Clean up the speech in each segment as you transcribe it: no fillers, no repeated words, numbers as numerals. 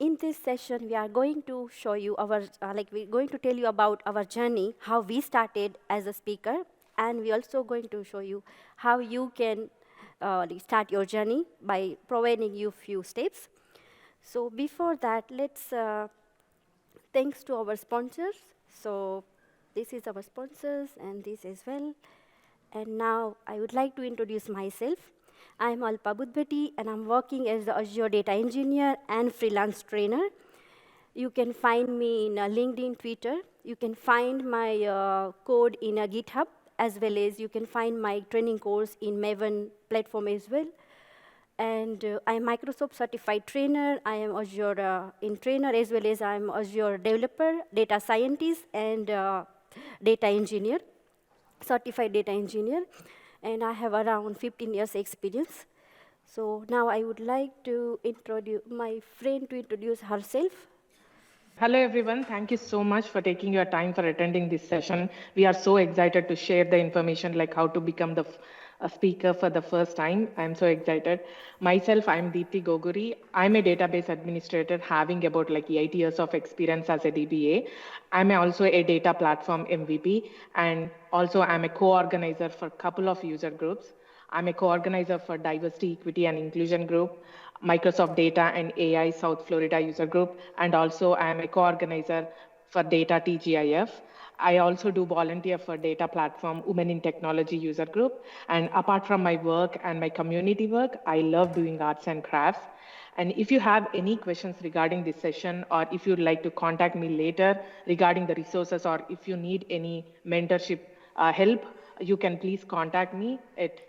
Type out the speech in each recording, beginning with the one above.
In this session, we are going to show you we're going to tell you about our journey, how we started as a speaker, and we're also going to show you how you can start your journey by providing you few steps. So before that, let's thanks to our sponsors. So this is our sponsors and this as well. And now I would like to introduce myself. I'm Alpa Budbeti and I'm working as the Azure Data Engineer and freelance trainer. You can find me in LinkedIn, Twitter. You can find my code in a GitHub, as well as you can find my training course in Maven platform as well. And I'm Microsoft certified trainer. I am Azure in trainer, as well as I'm Azure developer, data scientist, and data engineer, certified data engineer. And I have around 15 years experience. So now I would like to introduce my friend to introduce herself. Hello, everyone. Thank you so much for taking your time for attending this session. We are so excited to share the information like how to become a speaker for the first time. I'm so excited. Myself, I'm Deepthi Goguri. I'm a database administrator having about like 8 years of experience as a DBA. I'm also a data platform MVP, and also I'm a co-organizer for a couple of user groups. I'm a co-organizer for Diversity, Equity, and Inclusion Group, Microsoft Data and AI South Florida User Group, and also I'm a co-organizer for Data TGIF. I also do volunteer for Data Platform Women in Technology User Group. And apart from my work and my community work, I love doing arts and crafts. And if you have any questions regarding this session, or if you'd like to contact me later regarding the resources, or if you need any mentorship help, you can please contact me at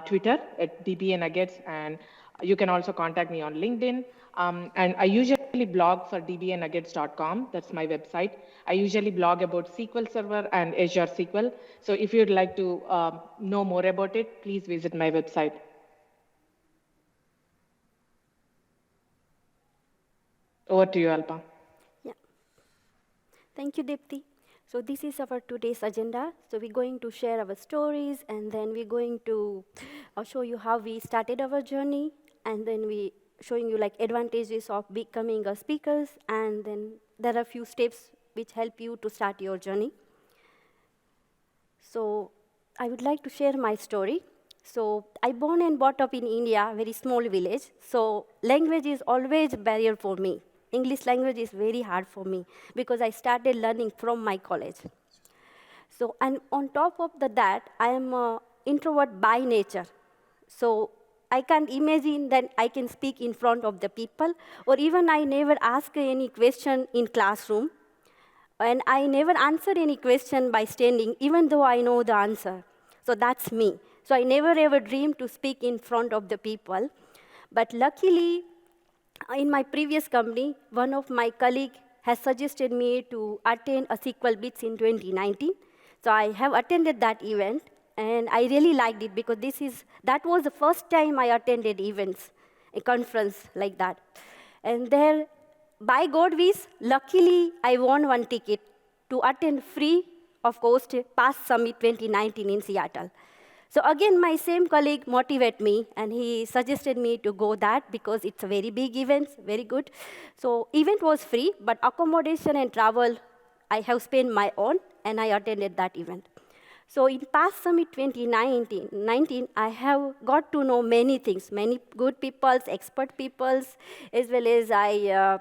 Twitter at DBA Nuggets, and you can also contact me on LinkedIn. And I usually blog for dbanuggets.com. That's my website. I usually blog about SQL Server and Azure SQL. So if you'd like to know more about it, please visit my website. Over to you, Alpa. Yeah. Thank you, Deepthi. So this is our today's agenda. So we're going to share our stories, and then we're going to show you how we started our journey, and then we showing you like advantages of becoming a speakers, and then there are a few steps which help you to start your journey. So I would like to share my story. So I born and brought up in India, very small village. So language is always a barrier for me. English language is very hard for me because I started learning from my college. So, and on top of that, I am an introvert by nature. So I can't imagine that I can speak in front of the people, or even I never ask any question in classroom. And I never answer any question by standing, even though I know the answer. So that's me. So I never ever dreamed to speak in front of the people. But luckily, in my previous company, one of my colleagues has suggested me to attend a SQL Blitz in 2019. So I have attended that event, and I really liked it because that was the first time I attended events, a conference like that. And there, by God wish, luckily I won one ticket to attend free of cost past Summit 2019 in Seattle. So again, my same colleague motivated me, and he suggested me to go that because it's a very big event, very good. So event was free, but accommodation and travel, I have spent my own, and I attended that event. So in past Summit 2019, I have got to know many things, many good peoples, expert peoples, as well as I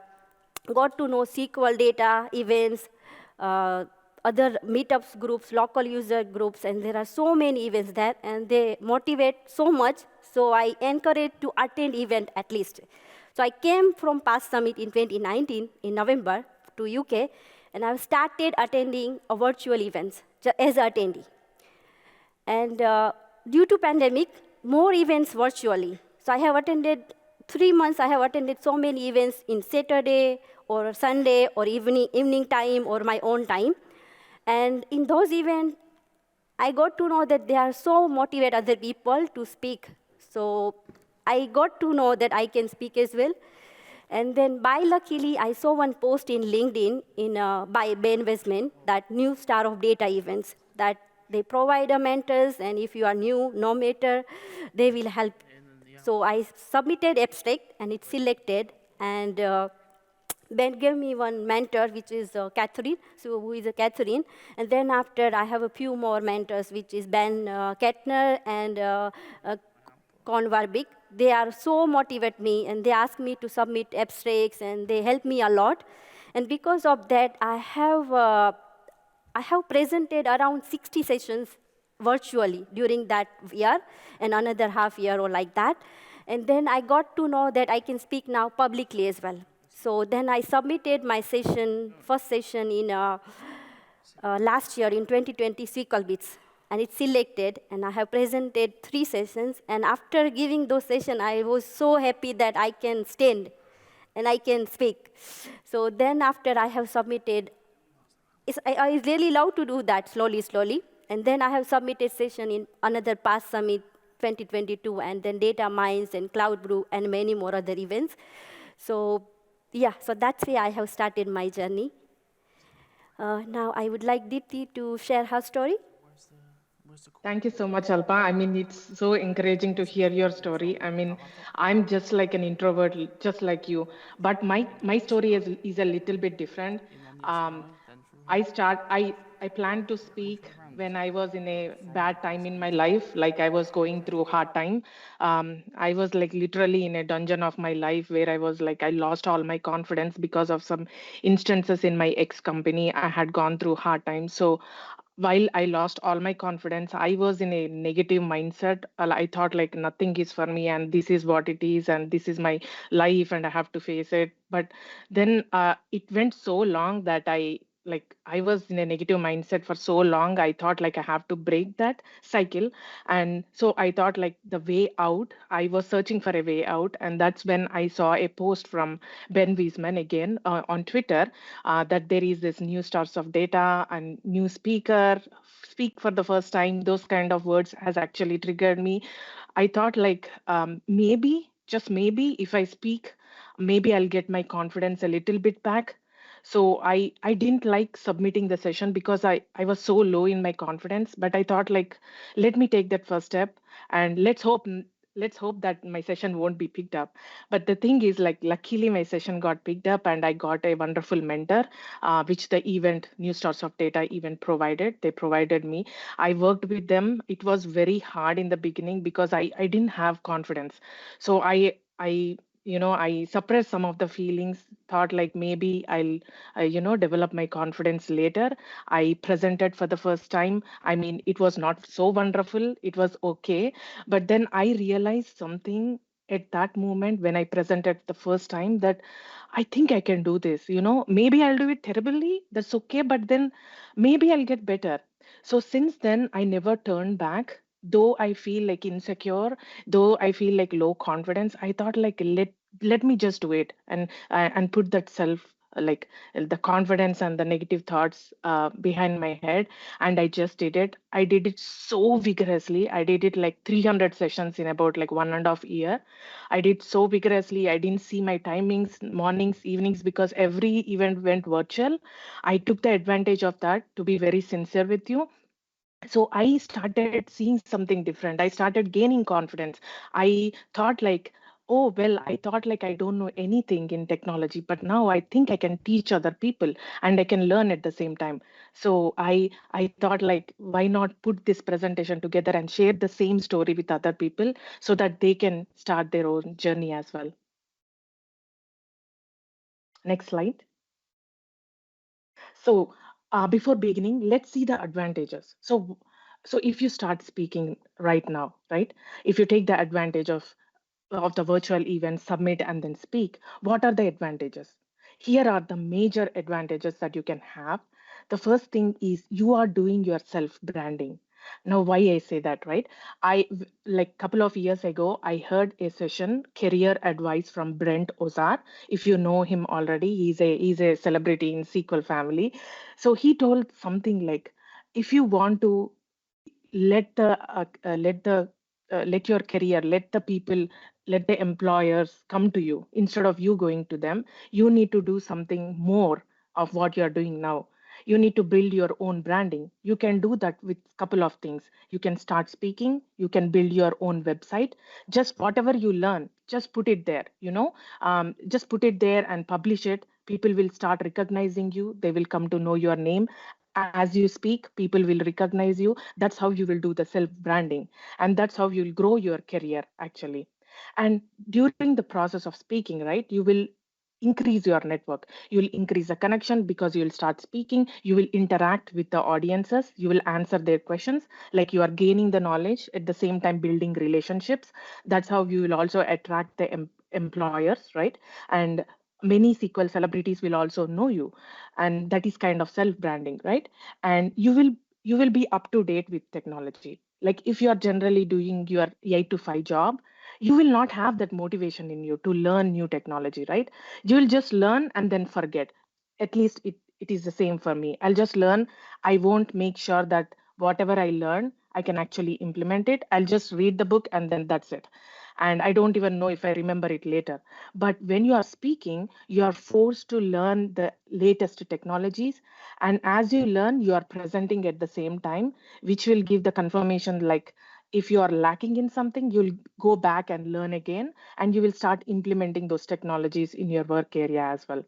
got to know SQL data, events, other meetups groups, local user groups, and there are so many events there, and they motivate so much, so I encourage to attend event at least. So I came from past summit in 2019, in November, to UK, and I've started attending a virtual events as an attendee. And due to pandemic, more events virtually. So I have attended 3 months, I have attended so many events in Saturday or Sunday or evening time or my own time. And in those events, I got to know that they are so motivate other people to speak. So I got to know that I can speak as well. And then by luckily, I saw one post in LinkedIn by Ben Westman, that new star of data events, that they provide a mentors, and if you are new, no matter, they will help. So I submitted abstract, and it's selected, and Ben gave me one mentor, which is Catherine, so who is a Catherine. And then after, I have a few more mentors, which is Ben Kettner and uh, Con Warwick. They are so motivate me, and they ask me to submit abstracts, and they help me a lot. And because of that, I have presented around 60 sessions virtually during that year and another half year or like that. And then I got to know that I can speak now publicly as well. So then I submitted my session, first session in last year in 2020 SQL Bits, and it's selected, and I have presented 3 sessions. And after giving those sessions, I was so happy that I can stand and I can speak. So then after I have submitted I really love to do that slowly, slowly. And then I have submitted session in another past summit 2022, and then data mines and cloud brew and many more other events. So yeah, so that's why I have started my journey. Now I would like Deepthi to share her story. Thank you so much, Alpa. I mean, it's so encouraging to hear your story. I mean, I'm just like an introvert, just like you. But my story is a little bit different. Um, I planned to speak when I was in a bad time in my life, like I was going through hard time. I was like literally in a dungeon of my life where I was like I lost all my confidence because of some instances in my ex company. I had gone through hard times. So while I lost all my confidence, I was in a negative mindset. I thought like nothing is for me and this is what it is and this is my life and I have to face it. But then it went so long that I was in a negative mindset for so long. I thought like I have to break that cycle. And so I thought like the way out, I was searching for a way out. And that's when I saw a post from Ben Wiesman again on Twitter that there is this new stars of data and new speaker speak for the first time. Those kind of words has actually triggered me. I thought like maybe just maybe if I speak, maybe I'll get my confidence a little bit back. So I didn't like submitting the session because I was so low in my confidence. But I thought like let me take that first step and let's hope that my session won't be picked up. But the thing is like luckily my session got picked up and I got a wonderful mentor, which the event New Stars of Data event provided. They provided me. I worked with them. It was very hard in the beginning because I didn't have confidence. So I suppressed some of the feelings, thought like maybe I'll develop my confidence later. I presented for the first time. I mean, it was not so wonderful, it was okay. But then I realized something at that moment when I presented the first time, that I think I can do this. Maybe I'll do it terribly, that's okay, but then maybe I'll get better. So since then I never turned back. Though I feel like insecure, though I feel like low confidence, I thought like let me just do it and put that self like the confidence and the negative thoughts behind my head. And I just did it. I did it so vigorously. I did it like 300 sessions in about like 1.5 year. I did so vigorously. I didn't see my timings, mornings, evenings, because every event went virtual. I took the advantage of that, to be very sincere with you. So I started seeing something different. I started gaining confidence. I thought like, oh well, I thought like I don't know anything in technology, but now I think I can teach other people and I can learn at the same time. So I thought like, why not put this presentation together and share the same story with other people so that they can start their own journey as well. Next slide. So, before beginning, let's see the advantages. So if you start speaking right now, right? If you take the advantage of the virtual event, submit and then speak, what are the advantages? Here are the major advantages that you can have. The first thing is you are doing your self branding. Now, why I say that, right? Like couple of years ago, I heard a session, career advice from Brent Ozar. If you know him already, he's a celebrity in SQL family. So he told something like, if you want to let the let your career, let the people, let the employers come to you instead of you going to them, you need to do something more of what you're doing now. You need to build your own branding. You can do that with couple of things. You can start speaking, you can build your own website. Just whatever you learn, just put it there, just put it there and publish it. People will start recognizing you. They will come to know your name. As you speak, people will recognize you. That's how you will do the self branding, and that's how you'll grow your career actually. And during the process of speaking, right, you will increase your network. You will increase the connection because you will start speaking. You will interact with the audiences. You will answer their questions. Like, you are gaining the knowledge at the same time building relationships. That's how you will also attract the employers, right? And many SQL celebrities will also know you, and that is kind of self branding, right? And you will be up to date with technology. Like, if you are generally doing your 8 to 5 job, you will not have that motivation in you to learn new technology, right? You will just learn and then forget. At least it is the same for me. I'll just learn. I won't make sure that whatever I learn I can actually implement it. I'll just read the book and then that's it. And I don't even know if I remember it later. But when you are speaking, you are forced to learn the latest technologies. And as you learn, you are presenting at the same time, which will give the confirmation, like, if you are lacking in something, you'll go back and learn again, and you will start implementing those technologies in your work area as well.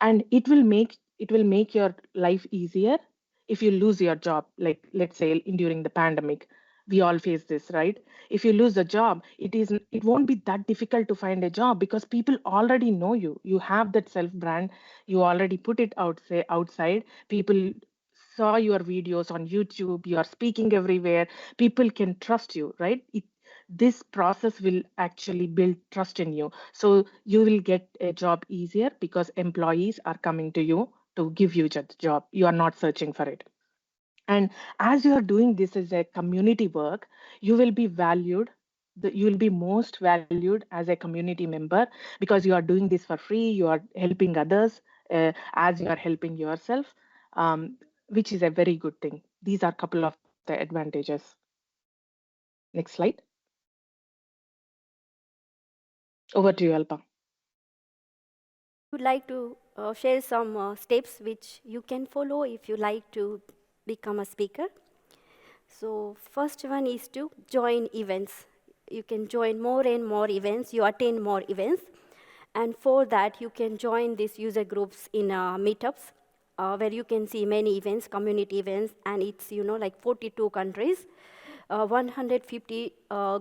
And it will make your life easier. If you lose your job, like, let's say, during the pandemic, we all face this, right? If you lose a job, it won't be that difficult to find a job because people already know you. You have that self brand. You already put it out, say, outside. People saw your videos on YouTube. You are speaking everywhere. People can trust you, right? This process will actually build trust in you, so you will get a job easier because employees are coming to you to give you the job. You are not searching for it. And as you are doing this as a community work, you will be valued. You will be most valued as a community member because you are doing this for free. You are helping others as you are helping yourself, which is a very good thing. These are a couple of the advantages. Next slide. Over to you, Alpa. I would like to share some steps which you can follow if you like to become a speaker. So first one is to join events. You can join more and more events, you attend more events. And for that, you can join these user groups in meetups, where you can see many events, community events, and it's, like 42 countries, 150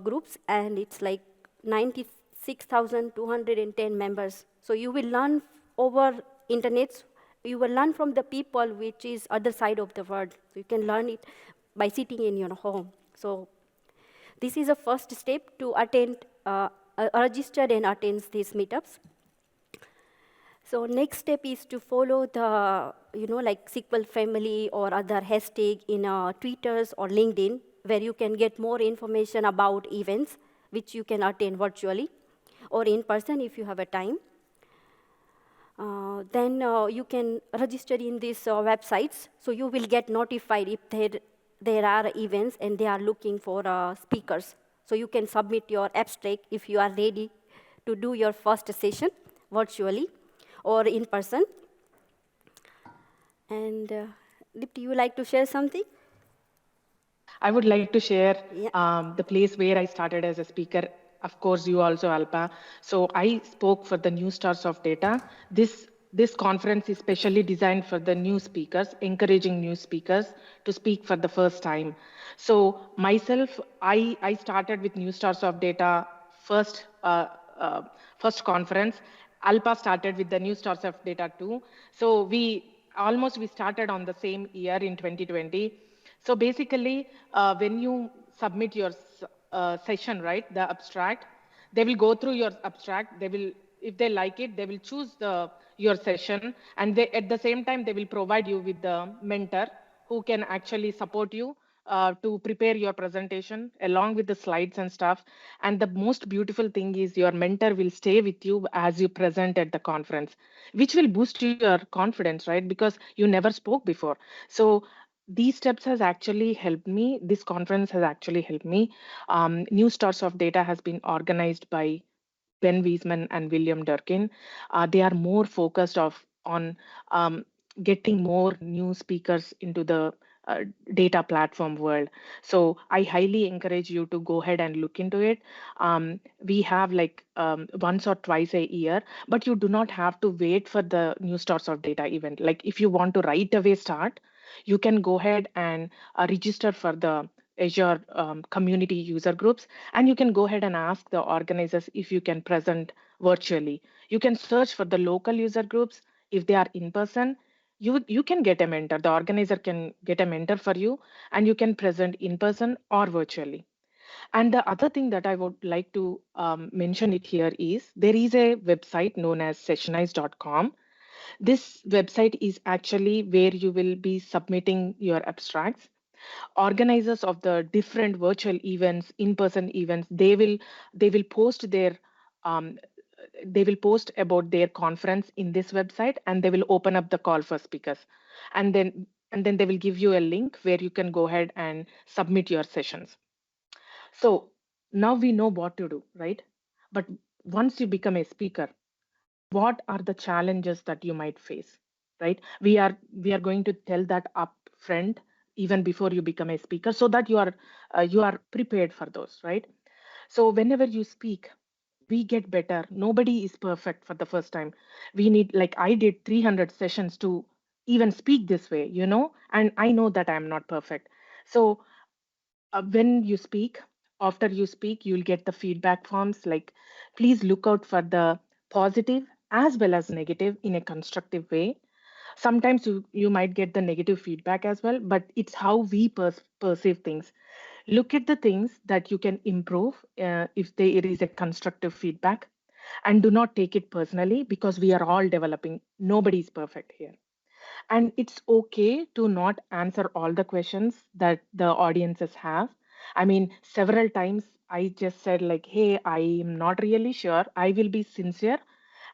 groups, and it's like 96,210 members. So you will learn over internet. You will learn from the people which is other side of the world. So you can learn it by sitting in your home. So this is a first step to attend, register and attend these meetups. So next step is to follow the, like SQL family or other hashtag in Twitters or LinkedIn, where you can get more information about events, which you can attend virtually or in person if you have a time. Then you can register in these websites, so you will get notified if there are events and they are looking for speakers. So you can submit your abstract if you are ready to do your first session virtually or in person. And Dipti, you like to share something? I would like to share Yeah. the place where I started as a speaker. Of course, you also, Alpa. So I spoke for the New Stars of Data. This conference is specially designed for the new speakers, encouraging new speakers to speak for the first time. So myself, I started with New Stars of Data first uh, first conference. Alpa started with the New Stars of Data too. So we started on the same year in 2020. So basically, when you submit your session, right, the abstract, they will go through your abstract. They will, if they like it, they will choose your session, and at the same time they will provide you with the mentor who can actually support you to prepare your presentation along with the slides and stuff. And the most beautiful thing is your mentor will stay with you as you present at the conference, which will boost your confidence, right? Because you never spoke before. So these steps has actually helped me. This conference has actually helped me. New Stars of Data has been organized by Ben Wiesman and William Durkin. They are more focused on um, getting more new speakers into the data platform world. So I highly encourage you to go ahead and look into it. We have like once or twice a year, but you do not have to wait for the new stars of data event. Like if you want to right away start, you can go ahead and register for the Azure community user groups, and you can go ahead and ask the organizers if you can present virtually. You can search for the local user groups. If they are in person, you can get a mentor. The organizer can get a mentor for you, and you can present in person or virtually. And the other thing that I would like to mention it here is there is a website known as sessionize.com. This website is actually where you will be submitting your abstracts. Organizers of the different virtual events, in-person events, they will post their um, they will post about their conference in this website, and they will open up the call for speakers, and then they will give you a link where you can go ahead and submit your sessions. So now we know what to do, right? But once you become a speaker, what are the challenges that you might face, right? We are going to tell that up front even before you become a speaker, so that you are prepared for those, right? So whenever you speak, we get better. Nobody is perfect for the first time. We need, like I did 300 sessions to even speak this way, and I know that I'm not perfect. So when you speak, after you speak, you'll get the feedback forms. Like, please look out for the positive as well as negative in a constructive way. Sometimes you might get the negative feedback as well, but it's how we perceive things. Look at the things that you can improve if there is a constructive feedback, and do not take it personally, because we are all developing. Nobody is perfect here. And it's okay to not answer all the questions that the audiences have. I mean, several times I just said, like, hey, I am not really sure. I will be sincere.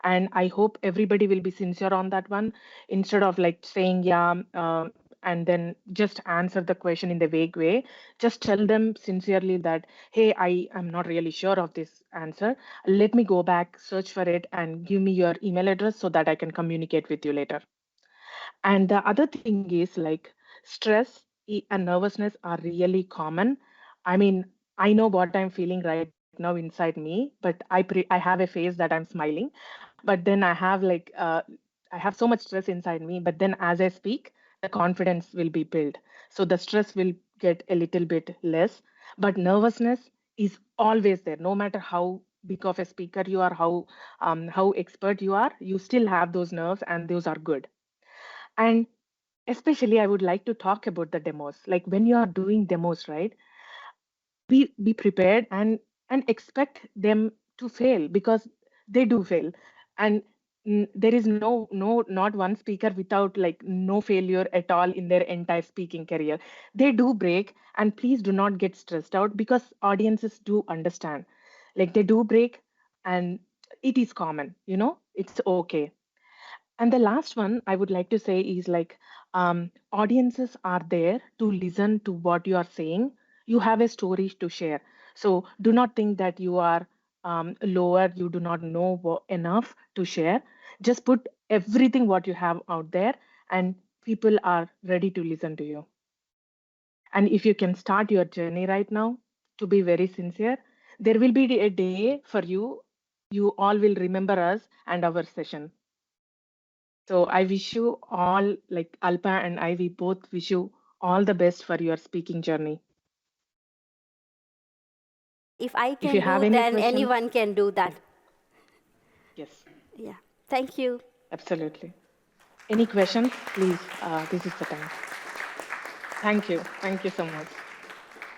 And I hope everybody will be sincere on that one, instead of like saying, yeah, and then just answer the question in the vague way. Just tell them sincerely that, hey, I am not really sure of this answer. Let me go back, search for it, and give me your email address so that I can communicate with you later. And the other thing is, like, stress and nervousness are really common. I mean, I know what I'm feeling right now inside me, but I have a face that I'm smiling. But then I have so much stress inside me. But then as I speak, the confidence will be built. So the stress will get a little bit less. But nervousness is always there, no matter how big of a speaker you are, how expert you are. You still have those nerves, and those are good. And especially, I would like to talk about the demos. Like when you are doing demos, right? Be prepared and expect them to fail, because they do fail. And there is not one speaker without like no failure at all in their entire speaking career. They do break, and please do not get stressed out, because audiences do understand. Like they do break, and it is common, it's okay. And the last one I would like to say is like, audiences are there to listen to what you are saying. You have a story to share. So do not think that you are lower, you do not know enough to share. Just put everything what you have out there, and people are ready to listen to you. And if you can start your journey right now, to be very sincere, there will be a day for you. You all will remember us and our session. So I wish you all, like Alpa and I, we both wish you all the best for your speaking journey. If I If you can have do, any then questions, anyone can do that. yes, Yeah. Thank you. absolutely. Any questions, please, this is the time. Thank you. Thank you so much.